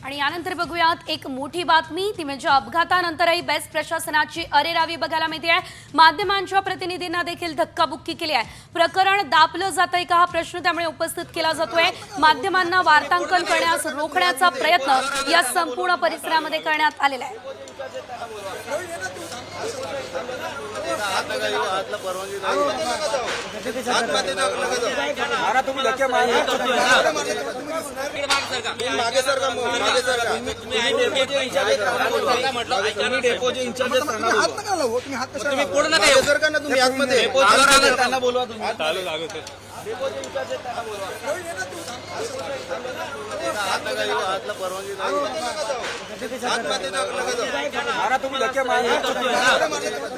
आणि यानंतर बघूयात एक मोठी बातमी, ती म्हणजे अपघातानंतरही बेस्ट प्रशासनाची अरेरावी बघायला मिळते आहे। माध्यमांच्या प्रतिनिधींना देखील धक्काबुक्की केली आहे। प्रकरण दाबलं जातंय का हा प्रश्न त्यामुळे उपस्थित केला जातोय। माध्यमांना वार्तांकन करण्यास रोखण्याचा प्रयत्न या संपूर्ण परिसरामध्ये करण्यात आलेला आहे।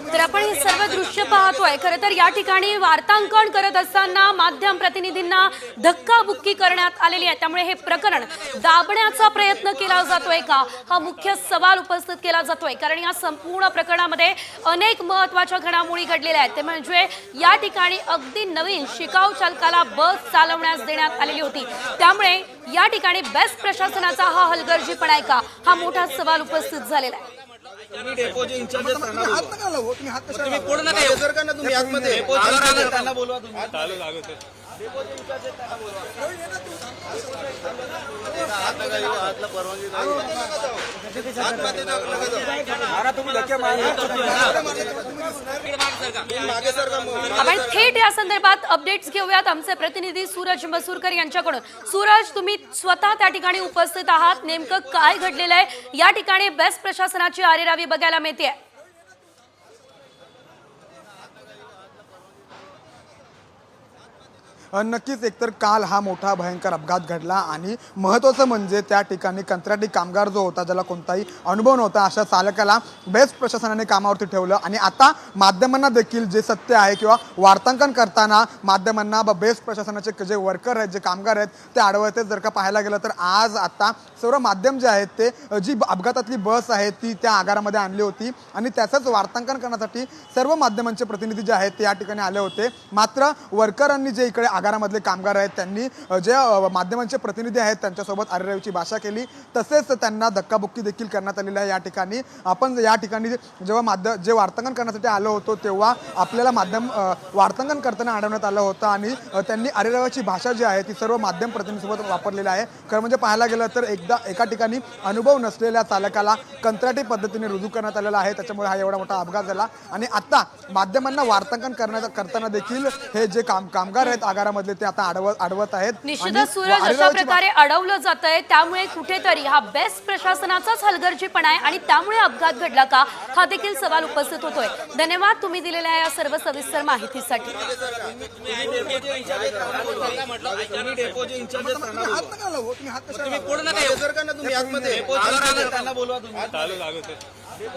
तर आपण हे सर्व दृश्य पाहतोय। खरं तर या ठिकाणी वार्तांकन करत असताना माध्यम प्रतिनिधींना धक्काबुक्की करण्यात आलेली आहे। त्यामुळे हे प्रकरण दाबण्याचा प्रयत्न केला जातोय का हा मुख्य सवाल उपस्थित केला जातोय। कारण या संपूर्ण प्रकरणामध्ये अनेक महत्त्वाच्या घडामोडी घडलेल्या आहेत। ते म्हणजे या ठिकाणी अगदी नवीन शिकाऊ चालकाला बस चालवण्यास देण्यात आलेली होती। त्यामुळे या ठिकाणी बेस्ट प्रशासनाचा हा हलगर्जीपणा आहे का हा मोठा सवाल उपस्थित झालेला आहे। आपण थेट या संदर्भात अपडेट्स घेऊयात आमचे प्रतिनिधी सूरज मसूरकर यांच्याकडून। सूरज, तुम्ही स्वतः त्या ठिकाणी उपस्थित आहात, नेमकं काय घडलेलं आहे? या ठिकाणी बेस्ट प्रशासनाची अरेरावी बघायला मिळते। नक्कीच एकतर काल हा मोठा भयंकर अपघात घडला आणि महत्त्वाचं म्हणजे त्या ठिकाणी कंत्राटी कामगार जो होता, ज्याला कोणताही अनुभव नव्हता, अशा चालकाला बेस्ट प्रशासनाने कामावरती ठेवलं। आणि आता माध्यमांना देखील जे सत्य आहे किंवा वार्तांकन करताना माध्यमांना बेस्ट प्रशासनाचे जे वर्कर आहेत, जे कामगार आहेत, ते आडवते। जर का पाहायला गेलं तर आज आता सर्व माध्यम जे आहेत ते जी अपघातातली बस आहे ती त्या आगारामध्ये आणली होती आणि त्याचंच वार्तांकन करण्यासाठी सर्व माध्यमांचे प्रतिनिधी जे आहेत ते या ठिकाणी आले होते। मात्र वर्करांनी जे इकडे आगारामधले कामगार आहेत त्यांनी जे माध्यमांचे प्रतिनिधी आहेत त्यांच्यासोबत अरेरावीची भाषा केली, तसेच त्यांना धक्काबुक्की देखील करण्यात आलेली आहे। या ठिकाणी आपण या ठिकाणी जेव्हा जे वार्तांकन करण्यासाठी आलो होतो तेव्हा आपल्याला माध्यम वार्तांकन करताना अडवण्यात आलं होतं आणि त्यांनी अरेरावीची भाषा जी आहे ती सर्व माध्यम प्रतिनिधीसोबत वापरलेली आहे। खरं म्हणजे पाहायला गेलं तर एका ठिकाणी अनुभव नसलेल्या चालकाला कंत्राटी पद्धतीने रुजू करण्यात आलेला आहे, त्याच्यामुळे हा एवढा मोठा अपघात झाला। आणि आता माध्यमांना वार्तांकन करताना देखील हे जे कामगार आहेत आगारामधले ते आता अडवत आहेत। निश्चितच सूरज, अशा प्रकारे अडवलं जातंय त्यामुळे कुठेतरी हा बेस्ट प्रशासनाचाच हलगर्जीपणा आहे आणि त्यामुळे अपघात घडला का हा देखील सवाल उपस्थित होतोय। धन्यवाद तुम्ही दिलेल्या या सर्व सविस्तर माहितीसाठी। तुम्ही